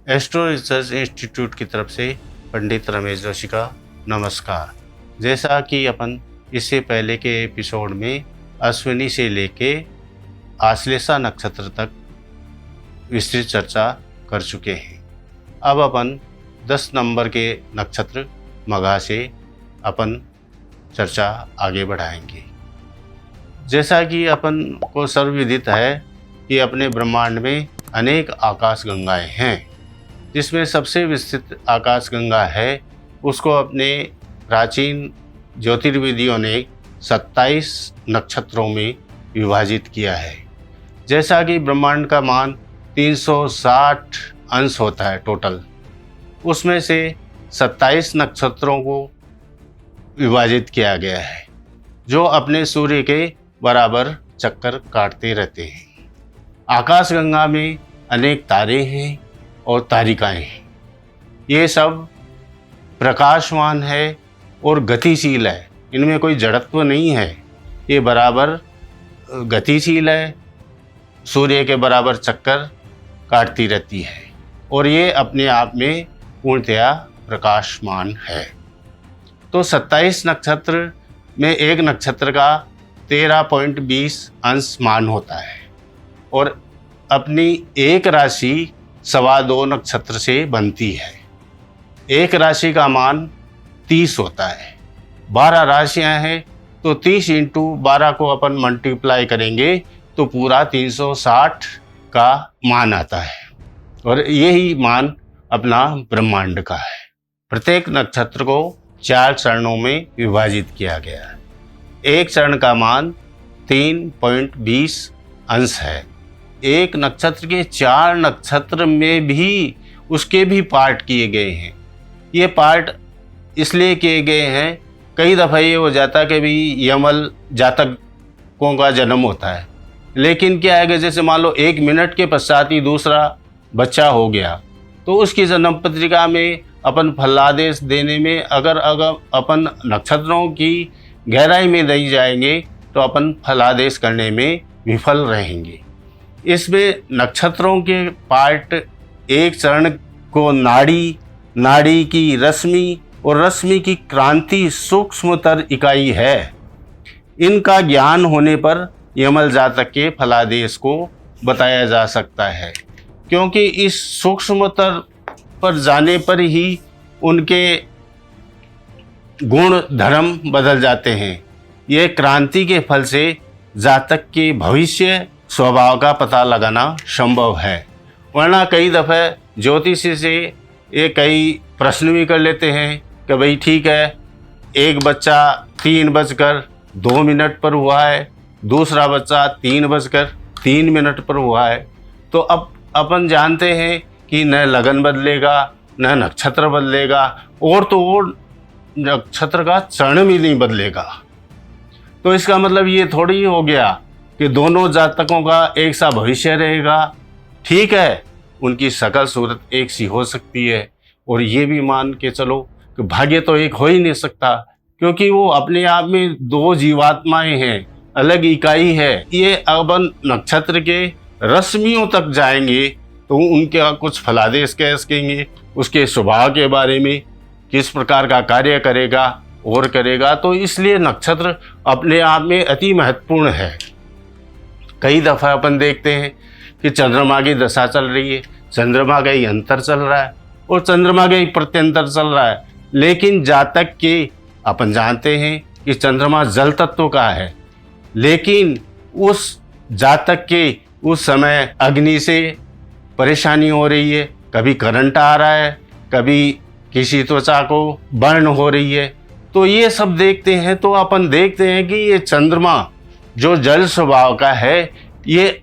Astro research institute की तरफ से पंडित रमेश जोशी का नमस्कार। जैसा कि अपन इससे पहले के एपिसोड में अश्विनी से लेके आश्लेषा नक्षत्र तक विस्तृत चर्चा कर चुके हैं। अब अपन 10 नंबर के नक्षत्र मघा से अपन चर्चा आगे बढ़ाएंगे। जैसा कि अपन को सर्वविदित है कि अपने ब्रह्मांड में अनेक आकाश गंगाएं हैं, जिसमें सबसे विस्तृत आकाश गंगा है उसको अपने प्राचीन ज्योतिर्विदियों ने 27 नक्षत्रों में विभाजित किया है। जैसा कि ब्रह्मांड का मान 360 अंश होता है टोटल, उसमें से 27 नक्षत्रों को विभाजित किया गया है जो अपने सूर्य के बराबर चक्कर काटते रहते हैं। आकाशगंगा में अनेक तारे हैं और तारिकाएं हैं। ये सब प्रकाशमान है और गतिशील है, इनमें कोई जड़त्व नहीं है। ये बराबर गतिशील है, सूर्य के बराबर चक्कर काटती रहती है और ये अपने आप में पूर्णतया प्रकाशमान है। तो 27 नक्षत्र में एक नक्षत्र का 13.20 अंश मान होता है और अपनी एक राशि 2.25 नक्षत्र से बनती है। एक राशि का मान 30 होता है। 12 राशियां हैं तो 30 × 12 को अपन मल्टीप्लाई करेंगे तो पूरा 360 का मान आता है और यही मान अपना ब्रह्मांड का है। प्रत्येक नक्षत्र को 4 चरणों में विभाजित किया गया है। एक चरण का मान 3.20 अंश है। एक नक्षत्र के 4 नक्षत्र में भी उसके भी पार्ट किए गए हैं। ये पार्ट इसलिए किए गए हैं, कई दफ़ा ये हो जाता है कि भी यमल जातकों का जन्म होता है, लेकिन क्या है कि जैसे मान लो 1 मिनट के पश्चात ही दूसरा बच्चा हो गया तो उसकी जन्म पत्रिका में अपन फलादेश देने में अगर अपन नक्षत्रों की गहराई में नहीं जाएंगे तो अपन फलादेश करने में विफल रहेंगे। इसमें नक्षत्रों के पार्ट, एक चरण को नाड़ी की रश्मि और रश्मि की क्रांति सूक्ष्मतर इकाई है। इनका ज्ञान होने पर यमल जातक के फलादेश को बताया जा सकता है, क्योंकि इस सूक्ष्मतर पर जाने पर ही उनके गुण धर्म बदल जाते हैं। ये क्रांति के फल से जातक के भविष्य स्वभाव का पता लगाना संभव है। वरना कई दफ़े ज्योतिषी से ये कई प्रश्न भी कर लेते हैं कि भाई ठीक है, एक बच्चा 3:02 पर हुआ है, दूसरा बच्चा 3:03 पर हुआ है। तो अब अपन जानते हैं कि न लगन बदलेगा न नक्षत्र बदलेगा और तो और नक्षत्र का चरण भी नहीं बदलेगा। तो इसका मतलब ये थोड़ी हो गया कि दोनों जातकों का एक सा भविष्य रहेगा। ठीक है, उनकी शकल सूरत एक सी हो सकती है और ये भी मान के चलो कि भाग्य तो एक हो ही नहीं सकता, क्योंकि वो अपने आप में 2 जीवात्माएं हैं, अलग इकाई है। ये अब नक्षत्र के रश्मियों तक जाएंगे तो उनके कुछ फलादेश कह सकेंगे, उसके स्वभाव के बारे में, किस प्रकार का कार्य करेगा और करेगा। तो इसलिए नक्षत्र अपने आप में अति महत्वपूर्ण है। कई दफ़ा अपन देखते हैं कि चंद्रमा की दशा चल रही है, चंद्रमा का ही अंतर चल रहा है और चंद्रमा का ही प्रत्यंतर चल रहा है, लेकिन जातक के अपन जानते हैं कि चंद्रमा जल तत्व का है, लेकिन उस जातक के उस समय अग्नि से परेशानी हो रही है, कभी करंट आ रहा है, कभी किसी त्वचा को बर्न हो रही है। तो ये सब देखते हैं तो अपन देखते हैं कि ये चंद्रमा जो जल स्वभाव का है, ये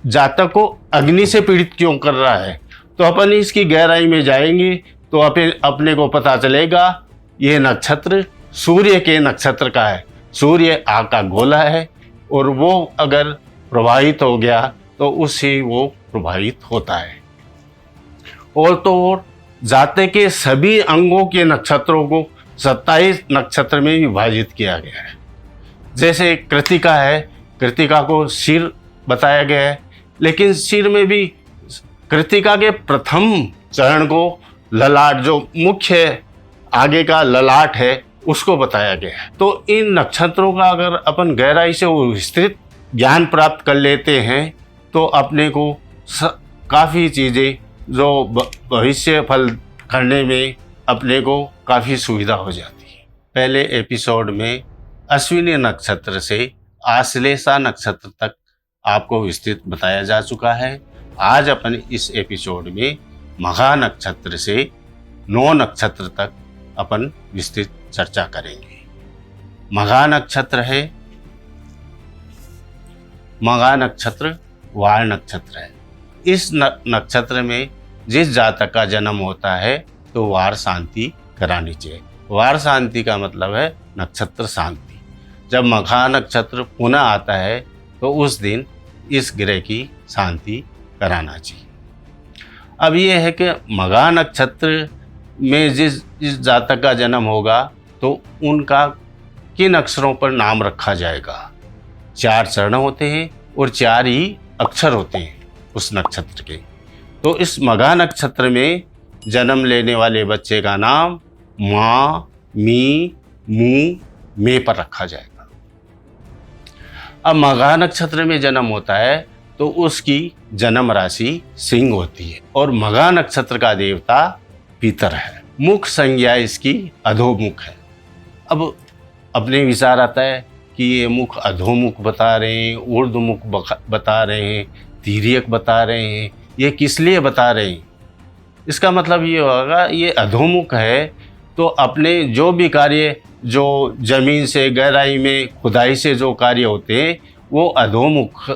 जातक को अग्नि से पीड़ित क्यों कर रहा है। तो अपन इसकी गहराई में जाएंगे तो अपने को पता चलेगा ये नक्षत्र सूर्य के नक्षत्र का है। सूर्य आग का गोला है और वो अगर प्रभावित हो गया तो उससे वो प्रभावित होता है। और तो और जातक के सभी अंगों के नक्षत्रों को 27 नक्षत्र में विभाजित किया गया है। जैसे कृतिका है, कृतिका को सिर बताया गया है, लेकिन सिर में भी कृतिका के प्रथम चरण को, ललाट जो मुख्य आगे का ललाट है उसको बताया गया है। तो इन नक्षत्रों का अगर अपन गहराई से विस्तृत ज्ञान प्राप्त कर लेते हैं तो अपने को काफ़ी चीज़ें जो भविष्य फल करने में अपने को काफ़ी सुविधा हो जाती है। पहले एपिसोड में अश्विनी नक्षत्र से आश्लेषा नक्षत्र तक आपको विस्तृत बताया जा चुका है। आज अपन इस एपिसोड में मघा नक्षत्र से 9 नक्षत्र तक अपन विस्तृत चर्चा करेंगे। मघा नक्षत्र है, मघा नक्षत्र वार नक्षत्र है। इस नक्षत्र में जिस जातक का जन्म होता है तो वार शांति करानी चाहिए। वार शांति का मतलब है नक्षत्र शांति। जब मघा नक्षत्र पुनः आता है तो उस दिन इस ग्रह की शांति कराना चाहिए। अब ये है कि मघा नक्षत्र में जिस जातक का जन्म होगा तो उनका किन अक्षरों पर नाम रखा जाएगा। 4 चरण होते हैं और 4 ही अक्षर होते हैं उस नक्षत्र के। तो इस मघा नक्षत्र में जन्म लेने वाले बच्चे का नाम माँ, मी, मू, मे पर रखा जाएगा। अब मघा नक्षत्र में जन्म होता है तो उसकी जन्म राशि सिंह होती है और मघा नक्षत्र का देवता पीतर है। मुख संज्ञा इसकी अधोमुख है। अब अपने विचार आता है कि ये मुख अधोमुख बता रहे हैं, ऊर्ध्वमुख बता रहे हैं, तिर्यक बता रहे हैं, ये किस लिए बता रहे हैं? इसका मतलब ये होगा ये अधोमुख है तो अपने जो भी कार्य जो जमीन से गहराई में खुदाई से जो कार्य होते हैं वो अधोमुख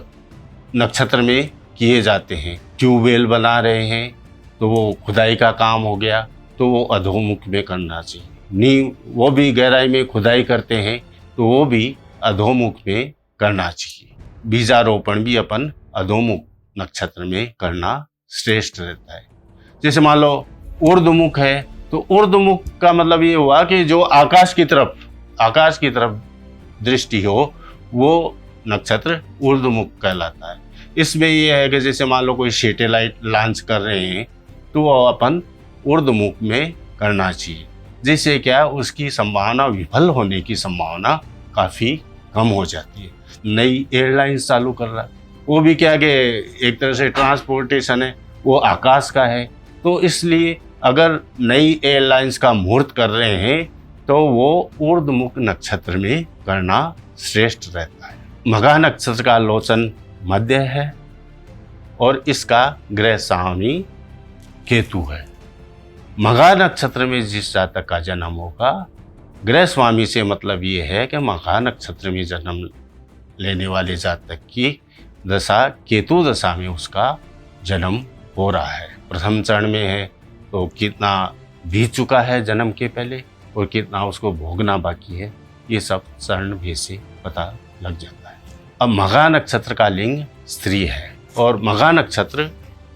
नक्षत्र में किए जाते हैं। ट्यूबवेल बना रहे हैं तो वो खुदाई का काम हो गया तो वो अधोमुख में करना चाहिए। नींव वो भी गहराई में खुदाई करते हैं तो वो भी अधोमुख में करना चाहिए। बीजारोपण भी अपन अधोमुख नक्षत्र में करना श्रेष्ठ रहता है। जैसे मान लो ऊर्ध्वमुख है तो ऊर्ध्वमुख का मतलब ये हुआ कि जो आकाश की तरफ दृष्टि हो वो नक्षत्र ऊर्ध्वमुख कहलाता है। इसमें ये है कि जैसे मान लो कोई सैटेलाइट लॉन्च कर रहे हैं तो वो अपन ऊर्ध्वमुख में करना चाहिए, जिससे क्या उसकी संभावना विफल होने की संभावना काफ़ी कम हो जाती है। नई एयरलाइंस चालू कर रहा है वो भी क्या कि एक तरह से ट्रांसपोर्टेशन है, वो आकाश का है, तो इसलिए अगर नई एयरलाइंस का मुहूर्त कर रहे हैं तो वो ऊर्ध्वमुख नक्षत्र में करना श्रेष्ठ रहता है। मघा नक्षत्र का लोचन मध्य है और इसका ग्रह स्वामी केतु है। मघा नक्षत्र में जिस जातक का जन्म होगा, ग्रह स्वामी से मतलब ये है कि मघा नक्षत्र में जन्म लेने वाले जातक की दशा केतु दशा में उसका जन्म हो रहा है। प्रथम चरण में है तो कितना बीत चुका है जन्म के पहले और कितना उसको भोगना बाकी है, ये सब चरण भेद से पता लग जाता है। अब मघा नक्षत्र का लिंग स्त्री है और मघा नक्षत्र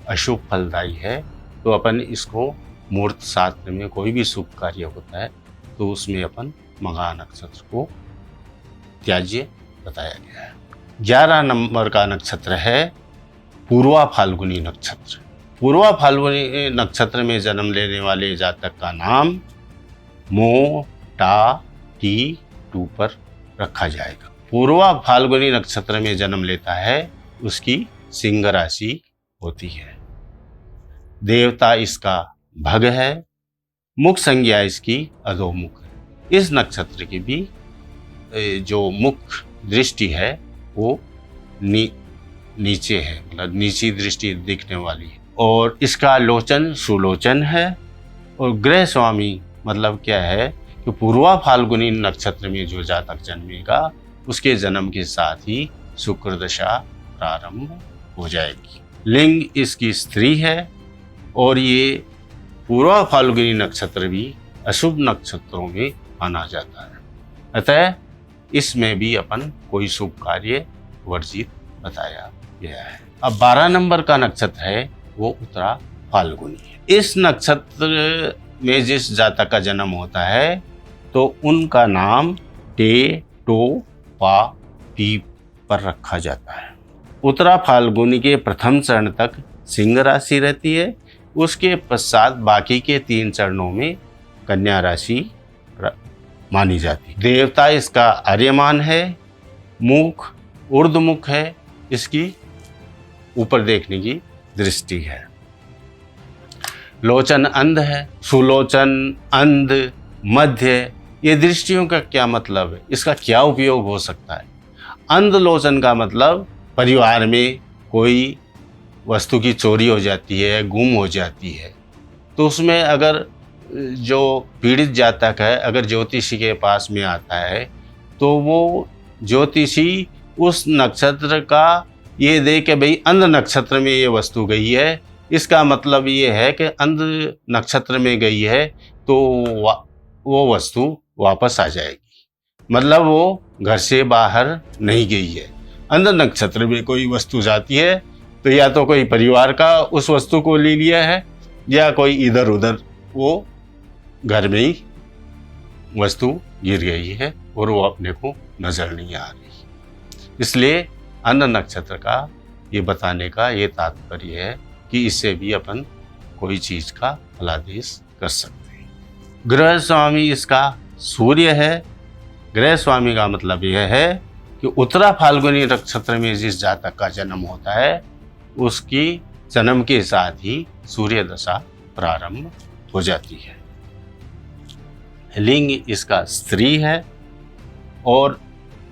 अशुभ फलदायी है, तो अपन इसको मुहूर्त शास्त्र में कोई भी शुभ कार्य होता है तो उसमें अपन मघा नक्षत्र को त्याज्य बताया गया है। 11 नंबर का नक्षत्र है पूर्वा फाल्गुनी नक्षत्र। पूर्वा फाल्गुनी नक्षत्र में जन्म लेने वाले जातक का नाम मो, टा, टी, टू पर रखा जाएगा। पूर्वा फाल्गुनी नक्षत्र में जन्म लेता है उसकी सिंह राशि होती है। देवता इसका भग है, मुख संज्ञा इसकी अधोमुख है। इस नक्षत्र की भी जो मुख दृष्टि है वो नीचे है, मतलब नीची दृष्टि दिखने वाली है और इसका लोचन सुलोचन है। और ग्रह स्वामी मतलब क्या है कि पूर्वा फाल्गुनी नक्षत्र में जो जातक जन्मेगा उसके जन्म के साथ ही शुक्र दशा प्रारंभ हो जाएगी। लिंग इसकी स्त्री है और ये पूर्वा फाल्गुनी नक्षत्र भी अशुभ नक्षत्रों में माना जाता है, अतः इसमें भी अपन कोई शुभ कार्य वर्जित बताया गया है। अब 12 नंबर का नक्षत्र है वो उत्तरा फाल्गुनी है। इस नक्षत्र में जिस जातक का जन्म होता है तो उनका नाम टे, टो, पा, पी पर रखा जाता है। उत्तरा फाल्गुनी के प्रथम चरण तक सिंह राशि रहती है, उसके पश्चात बाकी के 3 चरणों में कन्या राशि मानी जाती। देवता इसका आर्यमान है, मुख ऊर्ध्वमुख है, इसकी ऊपर देखने की दृष्टि है। लोचन अंध है, सुलोचन, अंध, मध्य, ये दृष्टियों का क्या मतलब है, इसका क्या उपयोग हो सकता है। अंध लोचन का मतलब परिवार में कोई वस्तु की चोरी हो जाती है, गुम हो जाती है, तो उसमें अगर जो पीड़ित जातक है अगर ज्योतिषी के पास में आता है तो वो ज्योतिषी उस नक्षत्र का ये दे के भाई अंध नक्षत्र में ये वस्तु गई है, इसका मतलब ये है कि अंध नक्षत्र में गई है तो वो वस्तु वापस आ जाएगी, मतलब वो घर से बाहर नहीं गई है। अंध नक्षत्र में कोई वस्तु जाती है तो या तो कोई परिवार का उस वस्तु को ले लिया है या कोई इधर उधर वो घर में ही वस्तु गिर गई है और वो अपने को नजर नहीं आ रही। इसलिए अंध नक्षत्र का ये बताने का ये तात्पर्य है कि इससे भी अपन कोई चीज का फलादेश कर सकते हैं। ग्रह स्वामी इसका सूर्य है। ग्रह स्वामी का मतलब यह है कि उत्तरा फाल्गुनी नक्षत्र में जिस जातक का जन्म होता है उसकी जन्म के साथ ही सूर्य दशा प्रारंभ हो जाती है। लिंग इसका स्त्री है और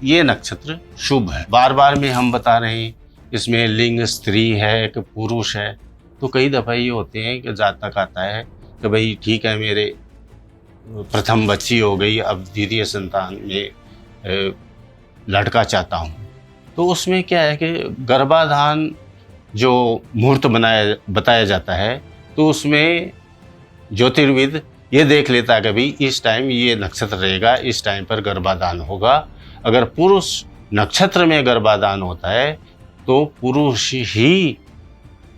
ये नक्षत्र शुभ है। बार बार में हम बता रहे हैं इसमें लिंग स्त्री है कि पुरुष है, तो कई दफ़ा ये होते हैं कि जातक आता है कि भाई ठीक है मेरे प्रथम बच्ची हो गई, अब द्वितीय संतान में लड़का चाहता हूँ, तो उसमें क्या है कि गर्भाधान जो मुहूर्त बताया जाता है तो उसमें ज्योतिर्विद ये देख लेता है कि भाई इस टाइम ये नक्षत्र रहेगा, इस टाइम पर गर्भाधान होगा। अगर पुरुष नक्षत्र में गर्भाधान होता है तो पुरुष ही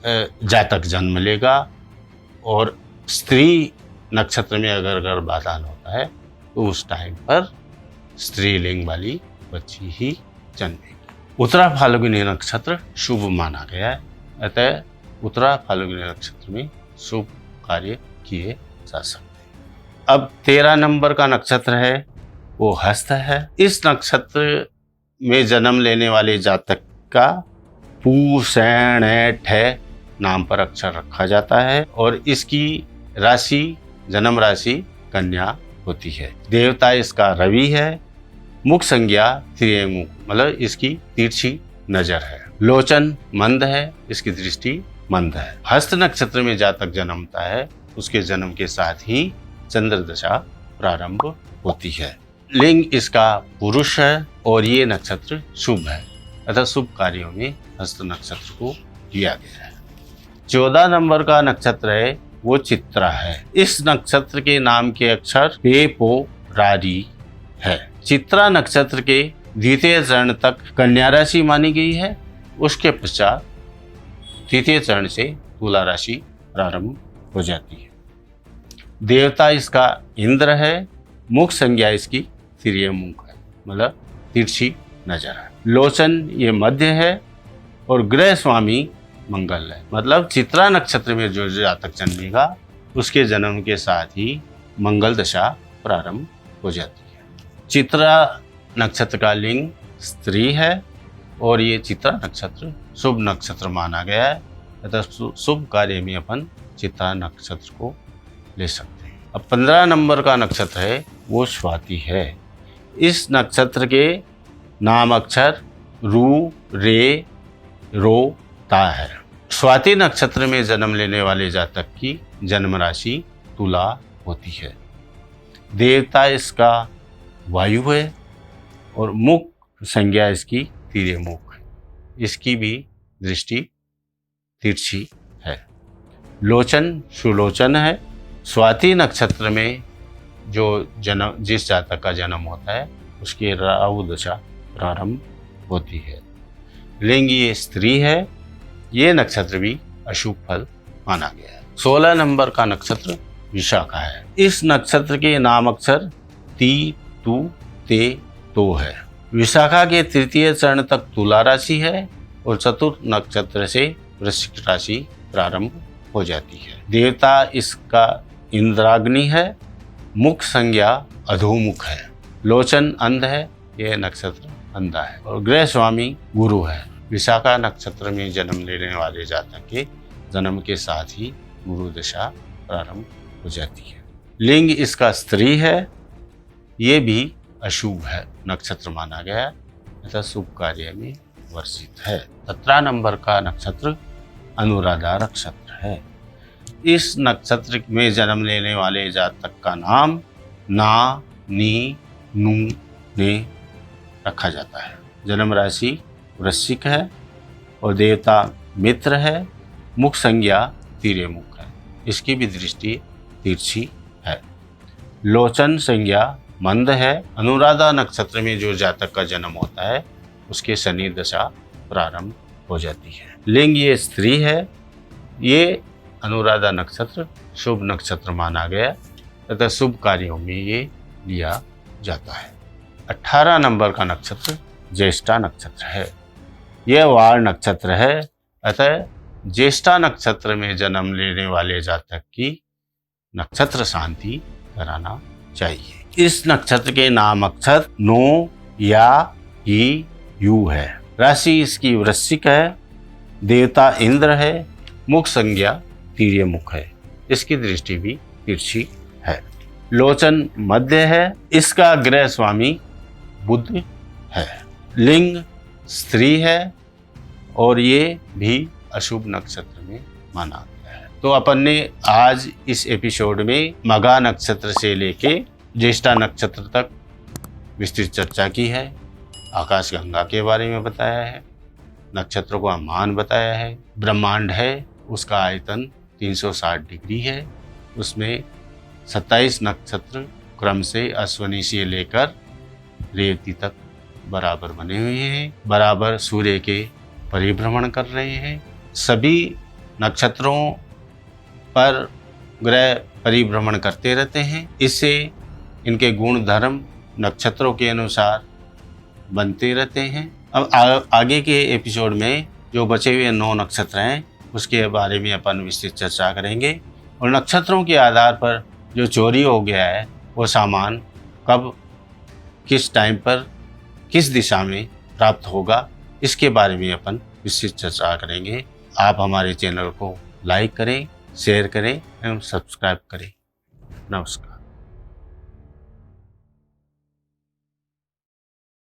जातक जन्म लेगा और स्त्री नक्षत्र में अगर गर्भाधान होता है तो उस टाइम पर स्त्रीलिंग वाली बच्ची ही जन्मेगी। उत्तरा फाल्गुनी नक्षत्र शुभ माना गया है, अतः उत्तरा फाल्गुनी नक्षत्र में शुभ कार्य किए जा सकते हैं। अब 13 नंबर का नक्षत्र है वो हस्त है। इस नक्षत्र में जन्म लेने वाले जातक का पू, सैण, ठे नाम पर अक्षर रखा जाता है और इसकी राशि जन्म राशि कन्या होती है। देवता इसका रवि है। मुख संज्ञा त्रिमुख, मतलब इसकी तिरछी नजर है। लोचन मंद है, इसकी दृष्टि मंद है। हस्त नक्षत्र में जातक जन्मता है उसके जन्म के साथ ही चंद्र दशा प्रारंभ होती है। लिंग इसका पुरुष है और ये नक्षत्र शुभ है, अतः शुभ कार्यों में हस्त नक्षत्र को लिया गया है। 14 नंबर का नक्षत्र है वो चित्रा है। इस नक्षत्र के नाम के अक्षर पे, पो, रारी है। चित्रा नक्षत्र के द्वितीय चरण तक कन्या राशि मानी गई है, उसके पश्चात तृतीय चरण से तुला राशि प्रारंभ हो जाती है। देवता इसका इंद्र है। मुख संज्ञा इसकी तिर्यमुख है, मतलब तिरछी नजर है। लोचन ये मध्य है और ग्रह स्वामी मंगल है, मतलब चित्रा नक्षत्र में जो जातक जन्मेगा उसके जन्म के साथ ही मंगल दशा प्रारंभ हो जाती है। चित्रा नक्षत्र का लिंग स्त्री है और ये चित्रा नक्षत्र शुभ नक्षत्र माना गया है, अतः शुभ कार्य में अपन चित्रा नक्षत्र को ले सकते हैं। अब 15 नंबर का नक्षत्र है वो स्वाति है। इस नक्षत्र के नाम अक्षर रू, रे, रो, ता है। स्वाति नक्षत्र में जन्म लेने वाले जातक की जन्म राशि तुला होती है। देवता इसका वायु है और मुख संज्ञा इसकी तिर्यमुख है, इसकी भी दृष्टि तिरछी है। लोचन सुलोचन है। स्वाति नक्षत्र में जो जिस जातक का जन्म होता है उसकी राहु दशा प्रारंभ होती है। लिंग ये स्त्री है। ये नक्षत्र भी अशुभ फल माना गया है। 16 नंबर का नक्षत्र विशाखा है। इस नक्षत्र के नाम अक्षर ती, तु, ते, तो है। विशाखा के तृतीय चरण तक तुला राशि है और चतुर्थ नक्षत्र से वृश्चिक राशि प्रारंभ हो जाती है। देवता इसका इंद्राग्नि है, मुख संज्ञा अधोमुख है, लोचन अंध है, यह नक्षत्र अंधा है और ग्रह स्वामी गुरु है। विशाखा नक्षत्र में जन्म लेने वाले जातक के जन्म के साथ ही गुरु दशा प्रारंभ हो जाती है। लिंग इसका स्त्री है, ये भी अशुभ है नक्षत्र माना गया तथा शुभ कार्य में वर्षित है। 17 नंबर का नक्षत्र अनुराधा नक्षत्र है। इस नक्षत्र में जन्म लेने वाले जातक का नाम ना, नी, नू, ने रखा जाता है। जन्म राशि वृश्चिक है और देवता मित्र है, मुख संज्ञा तीर्य मुख है, इसकी भी दृष्टि तिरछी है। लोचन संज्ञा मंद है। अनुराधा नक्षत्र में जो जातक का जन्म होता है उसके शनि दशा प्रारंभ हो जाती है। लिंग ये स्त्री है। ये अनुराधा नक्षत्र शुभ नक्षत्र माना गया तथा शुभ कार्यों में ये लिया जाता है। 18 नंबर का नक्षत्र ज्येष्ठा नक्षत्र है। यह वार नक्षत्र है, अतः ज्येष्ठा नक्षत्र में जन्म लेने वाले जातक की नक्षत्र शांति कराना चाहिए। इस नक्षत्र के नाम अक्षर नो, या, ही, यू है। राशि इसकी वृश्चिक है। देवता इंद्र है, मुख संज्ञा तीर्य मुख है, इसकी दृष्टि भी तिरछी है। लोचन मध्य है, इसका ग्रह स्वामी बुध है। लिंग स्त्री है और ये भी अशुभ नक्षत्र में माना गया है। तो अपन ने आज इस एपिसोड में मघा नक्षत्र से लेके ज्येष्ठा नक्षत्र तक विस्तृत चर्चा की है। आकाश गंगा के बारे में बताया है, नक्षत्रों का मान बताया है। ब्रह्मांड है, उसका आयतन 360 डिग्री है। उसमें 27 नक्षत्र क्रम से अश्विनी से लेकर रेवती तक बराबर बने हुए हैं, बराबर सूर्य के परिभ्रमण कर रहे हैं। सभी नक्षत्रों पर ग्रह परिभ्रमण करते रहते हैं। इससे इनके गुण धर्म नक्षत्रों के अनुसार बनते रहते हैं। अब आगे के एपिसोड में जो बचे हुए 9 नक्षत्र हैं उसके बारे में अपन विस्तृत चर्चा करेंगे और नक्षत्रों के आधार पर जो चोरी हो गया है वो सामान कब, किस टाइम पर, किस दिशा में प्राप्त होगा, इसके बारे में अपन विस्तृत चर्चा करेंगे। आप हमारे चैनल को लाइक करें, शेयर करें एवं सब्सक्राइब करें। नमस्कार।